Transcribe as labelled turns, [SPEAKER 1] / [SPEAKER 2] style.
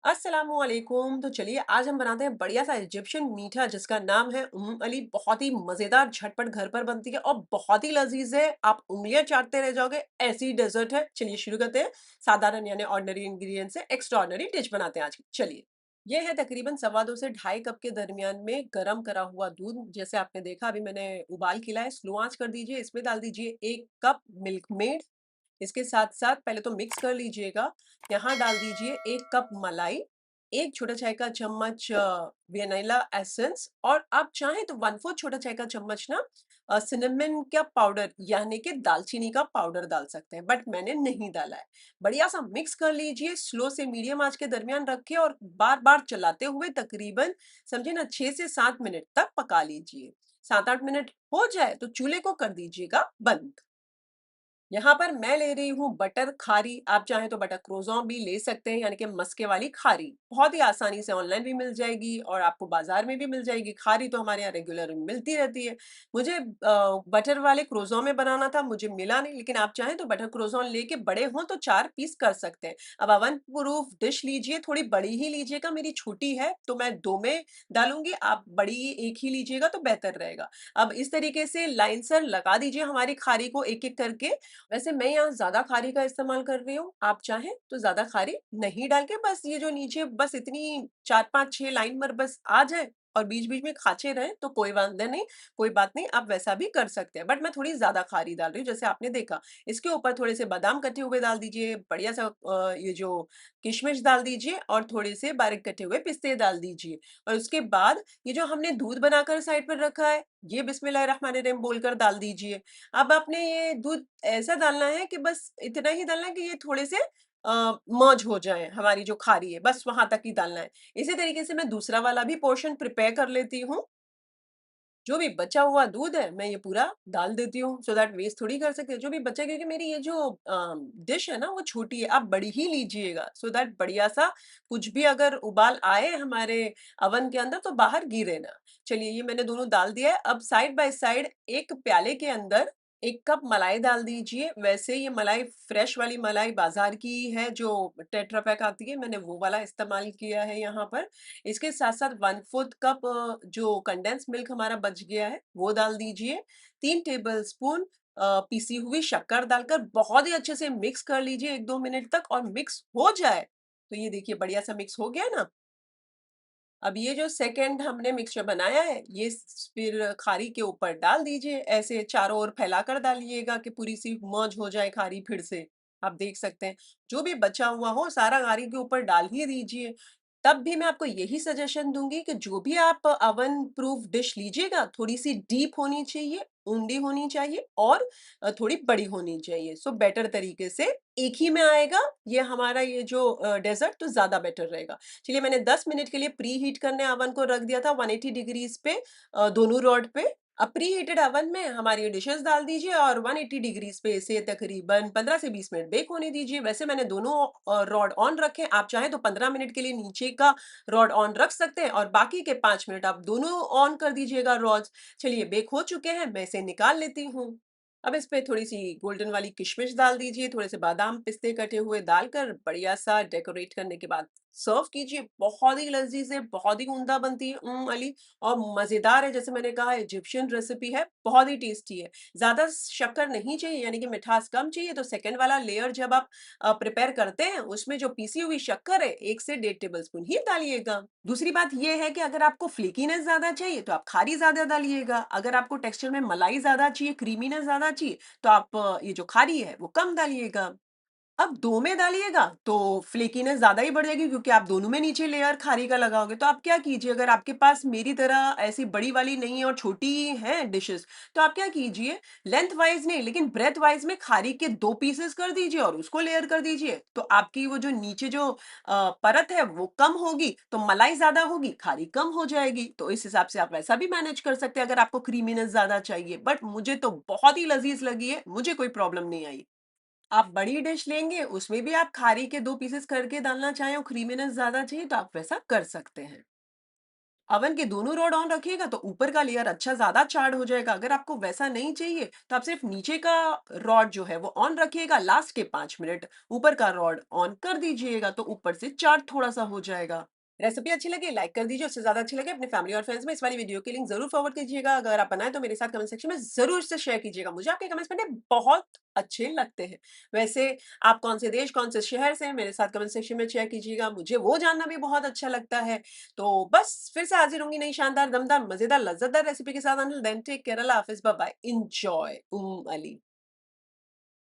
[SPEAKER 1] अस्सलामुअलैकुम। तो चलिए आज हम बनाते हैं बढ़िया सा इजिप्शियन मीठा जिसका नाम है अली। बहुत ही मजेदार झटपट घर पर बनती है और बहुत ही लजीज है। आप उंगलियां चाटते रह जाओगे, ऐसी डेजर्ट है। चलिए शुरू करते हैं। साधारण यानी ऑर्डिनरी इंग्रेडिएंट से एक्स्ट्रा ऑर्डिनरी डिश बनाते हैं आज की। चलिए, ये है तकरीबन 2.25 से 2.5 कप के दरमियान में गरम करा हुआ दूध। जैसे आपने देखा अभी मैंने उबाल खिलाया, स्लो आंच कर दीजिए। इसमें डाल दीजिए 1 कप मिल्क मेड। इसके साथ-साथ पहले तो मिक्स कर लीजिएगा। यहाँ डाल दीजिए 1 कप मलाई, 1 छोटा चाय का चम्मच वेनिला एसेंस और आप चाहें तो 1/4 छोटा चाय का चम्मच ना सिनेमन का पाउडर यानी कि दालचीनी का पाउडर डाल सकते हैं, बट मैंने नहीं डाला है। बढ़िया-सा मिक्स कर लीजिए, स्लो से मीडियम आँच के दरमियान रखिए और बार-बार चलाते हुए तकरीबन समझिए ना 6 से 7 मिनट तक पका लीजिए। 7-8 मिनट हो जाए तो चूल्हे को कर दीजिएगा बंद। यहाँ पर मैं ले रही हूँ बटर खारी। आप चाहें तो बटर क्रोज़ॉन भी ले सकते हैं, यानी कि मस्के वाली खारी। बहुत ही आसानी से ऑनलाइन भी मिल जाएगी और आपको बाज़ार में भी मिल जाएगी। खारी तो हमारे यहाँ रेगुलर मिलती रहती है। मुझे बटर वाले क्रोज़ॉन में बनाना था, मुझे मिला नहीं, लेकिन आप चाहें तो बटर क्रोज़ॉन लेके बड़े हों तो 4 पीस कर सकते हैं। अब ओवन प्रूफ डिश लीजिए, थोड़ी बड़ी ही लीजिएगा, मेरी छोटी है तो मैं 2 में डालूँगी, आप बड़ी 1 ही लीजिएगा तो बेहतर रहेगा। अब इस तरीके से लाइन से लगा दीजिए हमारी खारी को एक-एक करके। वैसे मैं यहाँ ज़्यादा खारी का इस्तेमाल कर रही हूँ, आप चाहें तो ज़्यादा खारी नहीं डाल के बस ये जो नीचे बस इतनी 4-5-6 लाइन पर बस आ जाए और बीच-बीच में खाँचे रहें तो कोई वांदा नहीं, कोई बात नहीं, आप वैसा भी कर सकते हैं। बट मैं थोड़ी ज़्यादा खारी डाल रही हूँ जैसे आपने देखा। इसके ऊपर थोड़े से बादाम कटे हुए डाल दीजिए, बढ़िया सा ये जो किशमिश डाल दीजिए और थोड़े से बारीक कटे हुए पिस्ते डाल दीजिए। और उसके बाद ये जो हमने दूध बनाकर साइड पर रखा है, ये बिस्मिल्लाहिर्रहमानिर्रहीम बोलकर डाल दीजिए। अब आपने ये दूध ऐसा डालना है कि बस इतना ही डालना है कि ये थोड़े से मर्ज हो जाएँ, हमारी जो खारी है, बस वहाँ तक ही डालना है। इसी तरीके से मैं दूसरा वाला भी पोर्शन प्रिपेयर कर लेती हूँ। जो भी बचा हुआ दूध है, मैं ये पूरा डाल देती हूँ, सो दैट वेस्ट थोड़ी कर सकते हैं। जो भी बचा, क्योंकि मेरी ये जो डिश है ना वो छोटी है, आप बड़ी ही लीजिएगा, सो दैट बढ़िया-सा कुछ भी अगर उबाल आए हमारे अवन के अंदर तो बाहर गिरे ना। चलिए, ये मैंने दोनों डाल दिया है। अब साइड बाय साइड एक प्याले के अंदर 1 कप मलाई डाल दीजिए। वैसे ये मलाई फ्रेश वाली मलाई बाज़ार की है जो टेट्रा पैक आती है, मैंने वो वाला इस्तेमाल किया है यहाँ पर। इसके साथ-साथ 1/4 कप जो कंडेंस मिल्क हमारा बच गया है, वो डाल दीजिए। 3 टेबलस्पून पीसी हुई शक्कर डालकर बहुत ही अच्छे से मिक्स कर लीजिए 1-2 मिनट तक और मिक्स हो जाए, तो ये देखिए बढ़िया सा मिक्स हो गया ना। अब ये जो सेकंड हमने मिक्सचर बनाया है, ये फिर खारी के ऊपर डाल दीजिए, ऐसे चारों ओर फैलाकर डालिएगा कि पूरी सी मर्ज हो जाए खारी फिर से। आप देख सकते हैं, जो भी बचा हुआ हो सारा खारी के ऊपर डाल ही दीजिए। तब भी मैं आपको यही सजेशन दूँगी कि जो भी आप ओवन प्रूफ डिश लीजिएगा, थोड़ी-सी डीप होनी चाहिए, ऊंडी होनी चाहिए और थोड़ी बड़ी होनी चाहिए। सो बेटर तरीके से एक ही में आएगा ये हमारा ये जो डेज़र्ट, तो ज़्यादा बेटर रहेगा। चलिए, मैंने 10 मिनट के लिए प्री हीट करने ओवन को रख दिया था 180 डिग्रीज़ पे, दोनों रॉड पे। अब प्री हीटेड ओवन में हमारी डिशेज़ डाल दीजिए और 180 डिग्रीज़ पे इसे तकरीबन 15 से 20 मिनट बेक होने दीजिए। वैसे मैंने दोनों रॉड ऑन रखे हैं, आप चाहें तो 15 मिनट के लिए नीचे का रॉड ऑन रख सकते हैं और बाकी के 5 मिनट आप दोनों ऑन कर दीजिएगा रॉड्स। चलिए, बेक हो चुके हैं, मैं इसे निकाल लेती हूँ। अब इस पे थोड़ी-सी गोल्डन वाली किशमिश डाल दीजिए, थोड़े से बादाम, पिस्ते कटे हुए डालकर बढ़िया-सा डेकोरेट करने के बाद सर्व कीजिए। बहुत ही लज़ीज़ है, बहुत ही उम्दा बनती है अली और मज़ेदार है। जैसे मैंने कहा, इजिप्शियन रेसिपी है, बहुत ही टेस्टी है। ज़्यादा शक्कर नहीं चाहिए, यानी कि मिठास कम चाहिए तो सेकंड वाला लेयर जब आप प्रिपेयर करते हैं, उसमें जो पीसी हुई शक्कर है 1 से 1.5 टेबलस्पून ही डालिएगा। दूसरी बात ये है कि अगर आपको फ्लेकीनेस ज़्यादा चाहिए तो आप खारी ज़्यादा डालिएगा। अगर आपको टेक्सचर में मलाई ज़्यादा चाहिए, क्रीमीनेस ज़्यादा चाहिए, तो आप ये जो खारी है वो कम डालिएगा। अब 2 में डालिएगा तो फ्लेकीनेस ज़्यादा ही बढ़ जाएगी, क्योंकि आप दोनों में नीचे लेयर खारी का लगाओगे। तो आप क्या कीजिए, अगर आपके पास मेरी तरह ऐसी बड़ी वाली नहीं है और छोटी है डिशेज़, तो आप क्या कीजिए, लेंथ वाइज़ नहीं लेकिन ब्रेथ वाइज़ में खारी के 2 पीसेस कर दीजिए और उसको लेयर कर दीजिए। तो आपकी वो जो नीचे जो परत है वो कम होगी, तो मलाई ज़्यादा होगी, खारी कम हो जाएगी। तो इस हिसाब से आप वैसा भी मैनेज कर सकते हैं अगर आपको क्रीमीनेस ज़्यादा चाहिए। बट मुझे तो बहुत ही लज़ीज़ लगी है, मुझे कोई प्रॉब्लम नहीं आई। आप बड़ी डिश लेंगे, उसमें भी आप खारी के 2 पीसेस करके डालना चाहें और क्रीमीनेस ज़्यादा चाहिए तो आप वैसा कर सकते हैं। अवन के दोनों रॉड ऑन रखिएगा तो ऊपर का लेयर अच्छा ज़्यादा चार्ड हो जाएगा। अगर आपको वैसा नहीं चाहिए तो आप सिर्फ़ नीचे का रॉड जो है वो ऑन रखिएगा, लास्ट के 5 मिनट ऊपर का रॉड ऑन कर दीजिएगा तो ऊपर से चार्ड थोड़ा-सा हो जाएगा। रेसिपी अच्छी लगी लाइक कर दीजिए, उससे ज़्यादा अच्छी लगे अपनी फैमिली और फ्रेंड्स में इस वाली वीडियो की लिंक ज़रूर फॉरवर्ड कीजिएगा। अगर आप बनाएँ तो मेरे साथ कमेंट सेक्शन में ज़रूर से शेयर कीजिएगा। मुझे आपके कमेंट्स पढ़ने बहुत अच्छे लगते हैं। वैसे आप कौन से देश, कौन से शहर से हैं मेरे साथ कमेंट सेक्शन में शेयर कीजिएगा। मुझे वो जानना भी बहुत अच्छा लगता है। तो बस फिर से हाज़िर होंगी नई शानदार, दमदार, मज़ेदार, लज़्ज़तदार रेसिपी के साथ। अंटिल देन टेक केयर, अल्लाह हाफ़िज़, बाय बाय, एन्जॉय। अली।